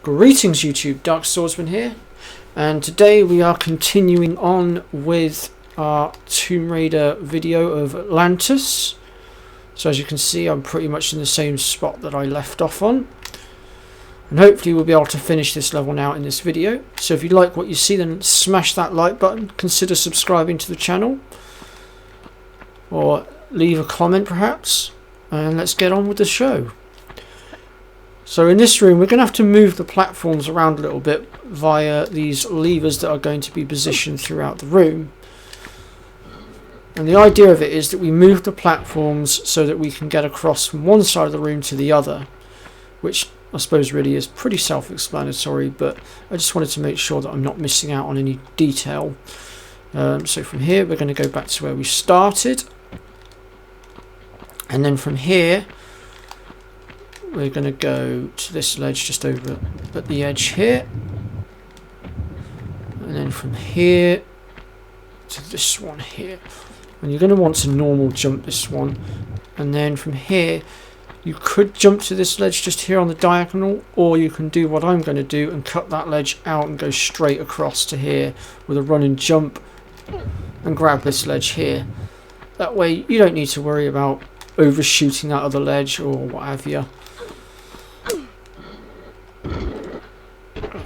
Greetings YouTube, Dark Swordsman here, and today we are continuing on with our Tomb Raider video of Atlantis. So as you can see, I'm pretty much in the same spot that I left off on, and hopefully we'll be able to finish this level now in this video. So if you like what you see, then smash that like button, consider subscribing to the channel, or leave a comment perhaps, and let's get on with the show. So in this room we're going to have to move the platforms around a little bit via these levers that are going to be positioned throughout the room. And the idea of it is that we move the platforms so that we can get across from one side of the room to the other, which I suppose really is pretty self-explanatory, but I just wanted to make sure that I'm not missing out on any detail. So from here we're going to go back to where we started, and then from here we're going to go to this ledge just over at the edge here, and then from here to this one here, and you're going to want to normal jump this one, and then from here you could jump to this ledge just here on the diagonal, or you can do what I'm going to do and cut that ledge out and go straight across to here with a run and jump and grab this ledge here. That way you don't need to worry about overshooting that other ledge or what have you.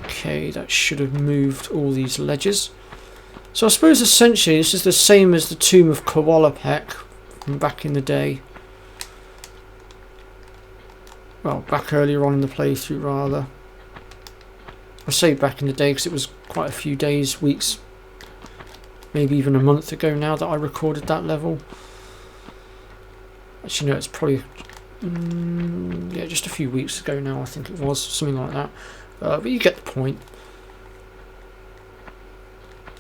Okay, that should have moved all these ledges. So I suppose essentially this is the same as the Tomb of Koalapek from back in the day. Well, back earlier on in the playthrough rather. I say back in the day because it was quite a few days, weeks, maybe even a month ago now that I recorded that level. Actually no, it's probably yeah, just a few weeks ago now, I think it was, something like that. But you get the point.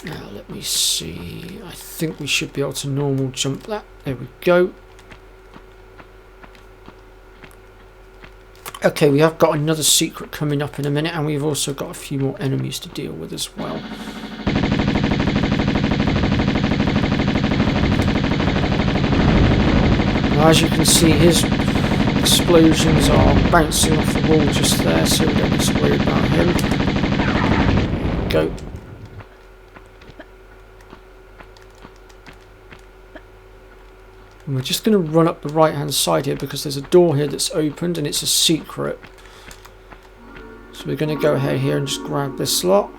Now let me see, I think we should be able to normal jump that. There we go. Okay, we have got another secret coming up in a minute, and we've also got a few more enemies to deal with as well. Now, as you can see, his explosions are bouncing off the wall just there, so we don't need to worry about him. There we go. And we're just going to run up the right hand side here because there's a door here that's opened and it's a secret. So we're going to go ahead here and just grab this lot.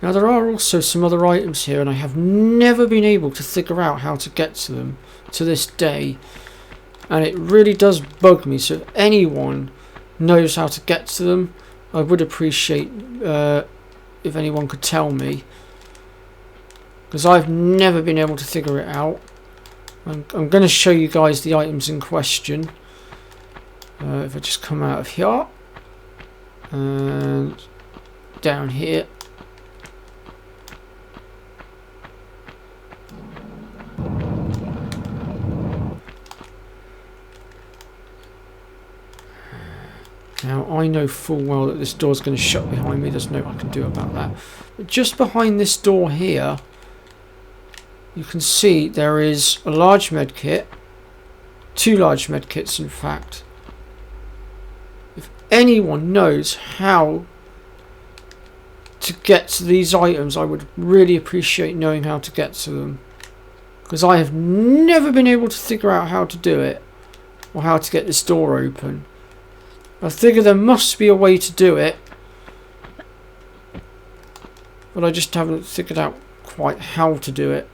Now there are also some other items here, and I have never been able to figure out how to get to them to this day. And it really does bug me, so if anyone knows how to get to them, I would appreciate if anyone could tell me, because I've never been able to figure it out. I'm going to show you guys the items in question. If I just come out of here and down here. Now I know full well that this door's going to shut behind me, there's no I can do about that. But just behind this door here, you can see there is a large med kit, two large med kits in fact. If anyone knows how to get to these items, I would really appreciate knowing how to get to them, because I have never been able to figure out how to do it, or how to get this door open. I figure there must be a way to do it, but I just haven't figured out quite how to do it.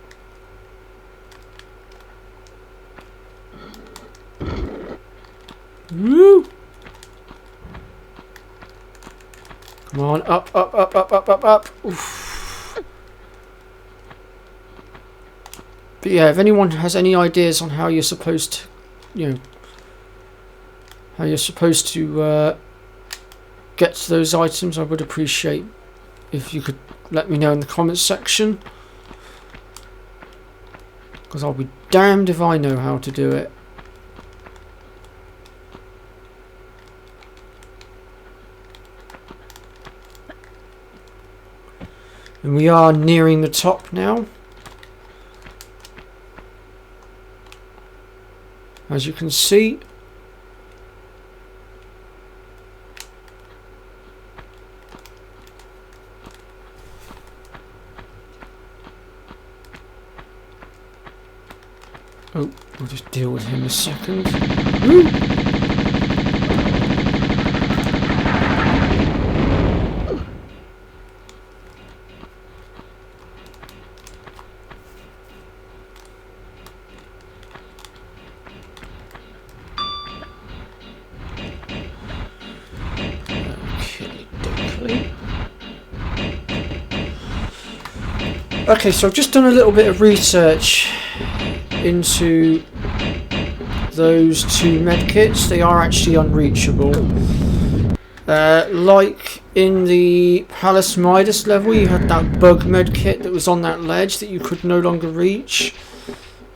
Woo! Come on, up, up, up, up, up, up, up. Oof. But yeah, if anyone has any ideas on how you're supposed to, how you're supposed to get to those items, I would appreciate if you could let me know in the comments section, because I'll be damned if I know how to do it. And we are nearing the top now. As you can see, Oh, we'll just deal with him a second. Woo! Okay, so I've just done a little bit of research into those two medkits. They are actually unreachable. Like in the Palace Midas level, you had that bug medkit that was on that ledge that you could no longer reach,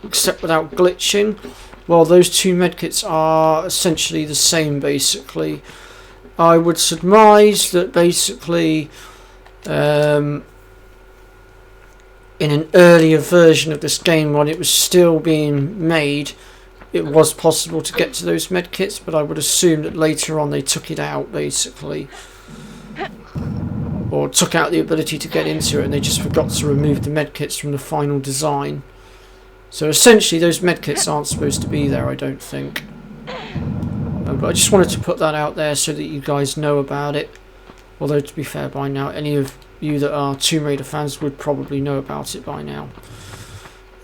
except without glitching. Well, those two medkits are essentially the same, basically. I would surmise that basically in an earlier version of this game, when it was still being made, it was possible to get to those medkits, but I would assume that later on they took it out, basically. Or took out the ability to get into it, and they just forgot to remove the medkits from the final design. So essentially those medkits aren't supposed to be there, I don't think. But I just wanted to put that out there so that you guys know about it. Although, to be fair, by now, any of you that are Tomb Raider fans would probably know about it by now.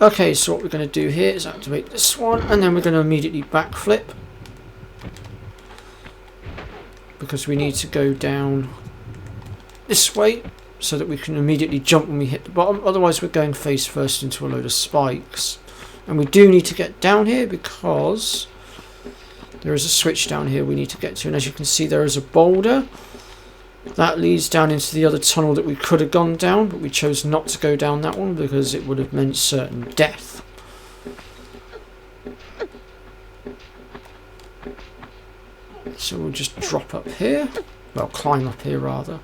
Okay, so what we're going to do here is activate this one, and then we're going to immediately backflip. Because we need to go down this way, so that we can immediately jump when we hit the bottom. Otherwise, we're going face first into a load of spikes. And we do need to get down here because there is a switch down here we need to get to. And as you can see, there is a boulder that leads down into the other tunnel that we could have gone down, but we chose not to go down that one because it would have meant certain death. So we'll just drop up here. Well, climb up here rather.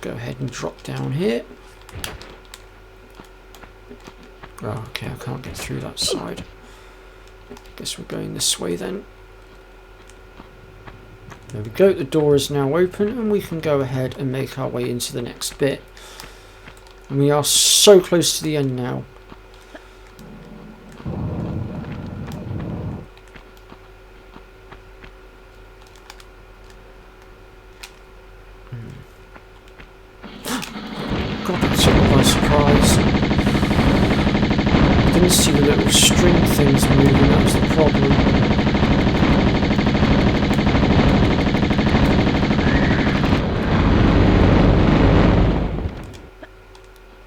Go ahead and drop down here. Oh, okay, I can't get through that side. Guess we're going this way then. There we go, the door is now open and we can go ahead and make our way into the next bit. And we are so close to the end now. See the little string things moving, that was the problem.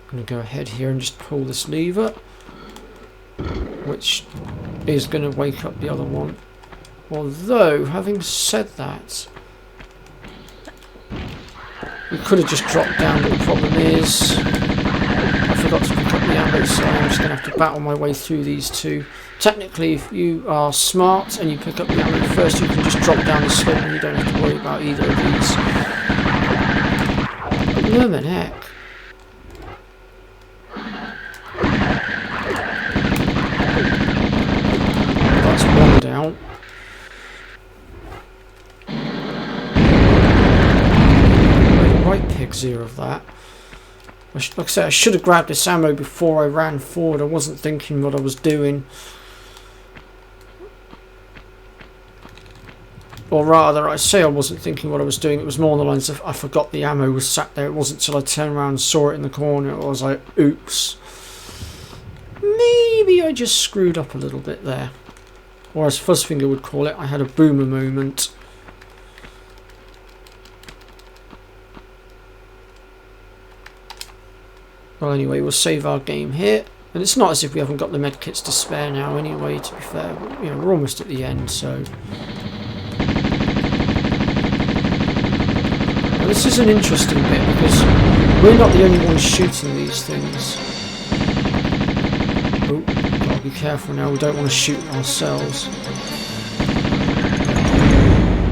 I'm going to go ahead here and just pull this lever, which is going to wake up the other one. Although, having said that, we could have just dropped down, but the problem is I forgot to pick up the ammo, so I'm just going to have to battle my way through these two. Technically, if you are smart and you pick up the ammo first, you can just drop down the slope and you don't have to worry about either of these. Blimmin' heck. That's one down. Right pigs here of that. Like I said, I should have grabbed this ammo before I ran forward. I wasn't thinking what I was doing. Or rather, I say I wasn't thinking what I was doing. It was more on the lines of I forgot the ammo was sat there. It wasn't until I turned around and saw it in the corner. I was like, oops. Maybe I just screwed up a little bit there. Or as Fuzzfinger would call it, I had a boomer moment. Well, anyway, we'll save our game here. And it's not as if we haven't got the medkits to spare now anyway, to be fair. You know, we're almost at the end, so... Now, this is an interesting bit, because we're not the only ones shooting these things. Oh, gotta be careful now, we don't want to shoot ourselves.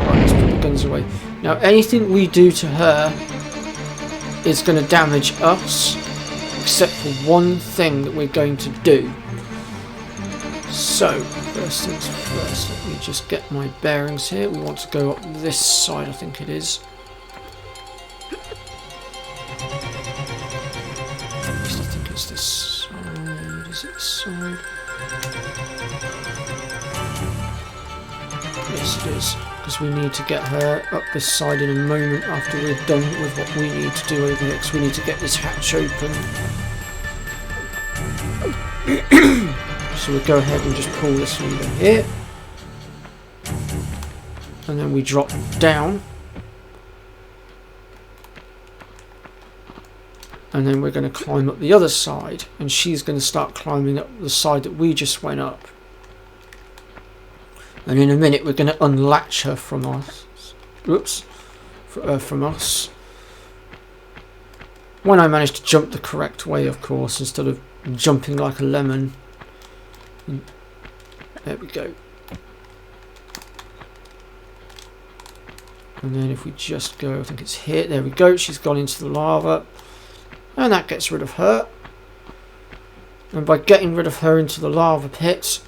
Right, let's put the guns away. Now, anything we do to her is going to damage us. except for one thing that we're going to do. So, first things first, let me just get my bearings here. We want to go up this side, I think it is. At least I think it's this side. Is it this side? Yes, it is. Because we need to get her up this side in a moment after we're done with what we need to do over here. Because we need to get this hatch open. So we'll go ahead and just pull this lever here. And then we drop down. And then we're going to climb up the other side. And she's going to start climbing up the side that we just went up. And in a minute we're going to unlatch her from us. Oops. From us. When I managed to jump the correct way, of course, instead of jumping like a lemon. There we go. And then if we just go, I think it's here. There we go. She's gone into the lava. And that gets rid of her. And by getting rid of her into the lava pit,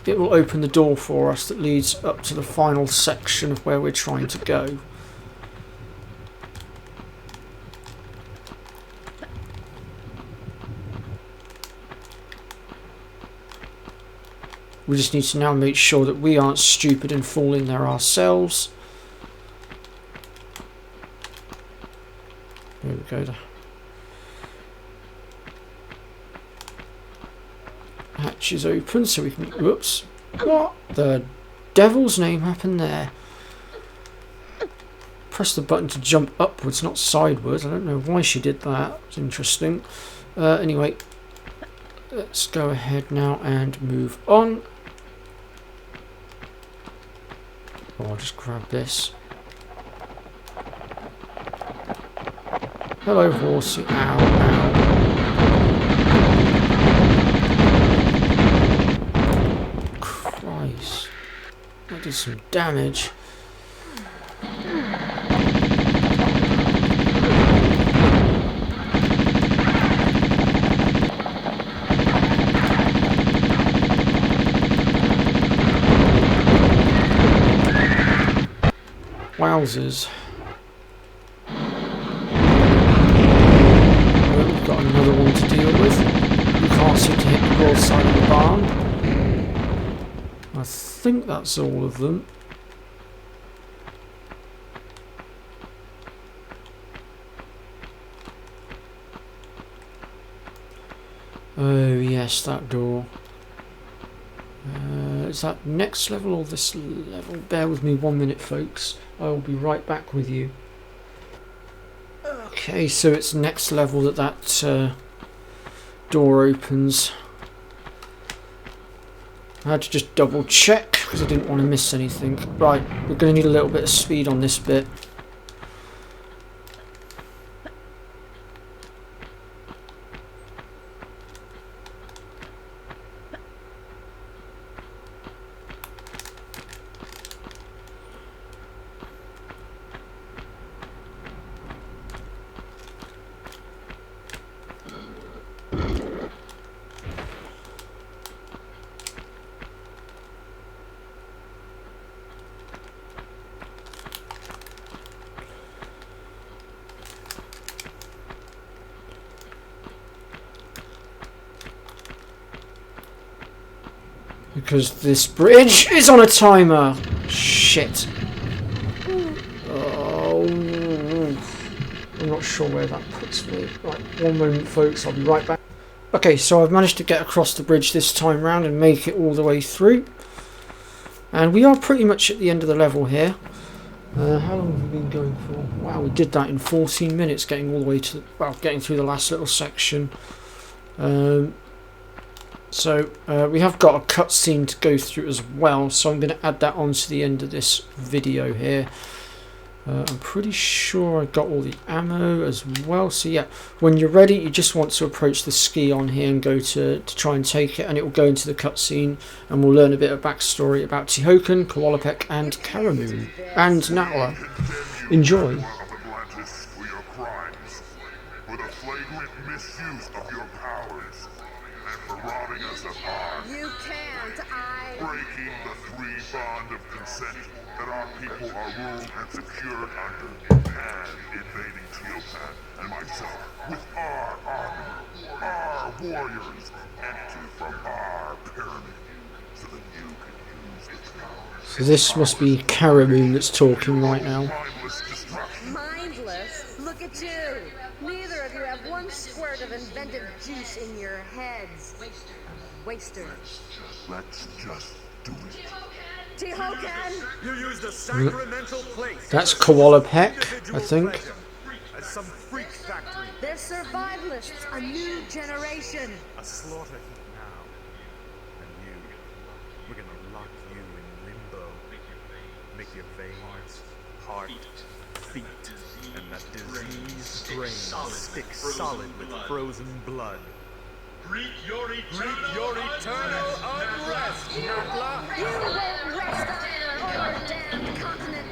it will open the door for us that leads up to the final section of where we're trying to go. We just need to now make sure that we aren't stupid and fall in there ourselves. There we go. The hatch is open so we can... Whoops. What the devil's name happened there? Press the button to jump upwards, not sideways. I don't know why she did that. It's interesting. Anyway, let's go ahead now and move on. Oh, I'll just grab this. Hello, horsey. Ow, ow. Christ. That did some damage. Wowzers. Well, we've got another one to deal with. We can't seem to hit the broad side of the barn. I think that's all of them. Oh yes, that door. Is that next level or this level? Bear with me 1 minute, folks. I will be right back with you. Okay, so it's next level that door opens. I had to just double check because I didn't want to miss anything. Right, we're going to need a little bit of speed on this bit. Because this bridge is on a timer. Shit. Oh, I'm not sure where that puts me. Right, 1 moment, folks. I'll be right back. Okay, so I've managed to get across the bridge this time round and make it all the way through. And we are pretty much at the end of the level here. How long have we been going for? Wow, we did that in 14 minutes, getting all the way to, well, getting through the last little section. So we have got a cutscene to go through as well, so I'm going to add that on to the end of this video here. I'm pretty sure I got all the ammo as well. So yeah, when you're ready, you just want to approach the ski on here and go to try and take it, and it will go into the cutscene, and we'll learn a bit of backstory about Tihocan, Kowalapek, and Karamu, and Nala. Enjoy. breaking the three bond of consent that our people are ruled and secured under, and invading Teopan and myself with our army, our warriors, empty from our pyramid, so that you can use its powers. So this must be Karamoon that's talking right now. Mindless destruction. Mindless? Look at you! Neither of you have one squirt of inventive juice in your heads. Wasters. Let's just do it. Tehokan! You used a sacramental place. That's Koala Peck, I think. As some freak factory. They're survivalists, a new generation. A slaughter heap now. And you. We're gonna lock you in limbo. Make your veins, heart, feet, and that diseased brain stick solid with frozen blood. Greet your eternal unrest, Natla! You won't rest on our damned continent.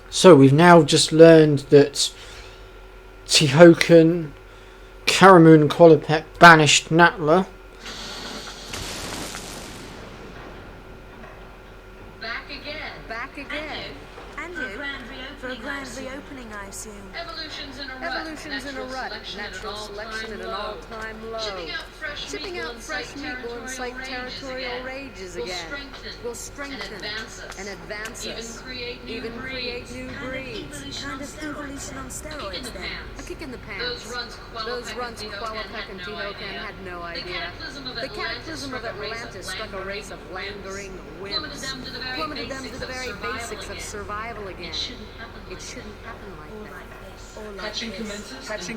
So we've now just learned that Tehokan, Karamoon and Koala Peck banished Natla. Back again. Back again. And you? For a grand reopening, I assume. Evolution's in a rut. Evolution's in a rut. Natural selection at an all-time low. Shipping out fresh meat will incite territorial rages We'll again. strengthen. Strengthen And advance us. and advance us. Even create new breeds. Kind of evolution on steroids then. A kick in the pants. Those runs Koala Peck and Tehokan had no idea. The cataclysm of Atlantis struck a race of languoring wimps. Plummeted them to the very basics of survival again. It shouldn't happen like that. Or like Hatching this.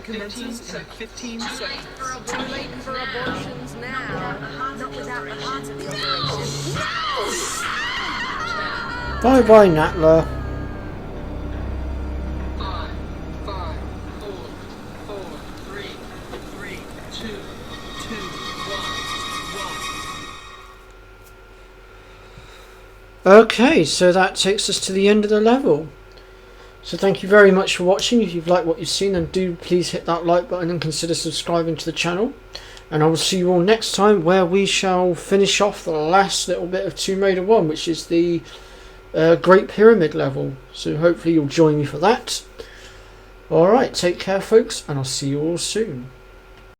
commences in 15 seconds. Too late for abortions now. Not without the heart of the operation. Bye bye Natla. 5, 4, 3, 2, 1. Okay, so that takes us to the end of the level. So thank you very much for watching. If you've liked what you've seen, then do please hit that like button and consider subscribing to the channel. And I will see you all next time, where we shall finish off the last little bit of Tomb Raider 1, which is the Great Pyramid level. So hopefully you'll join me for that. Alright, take care folks, and I'll see you all soon.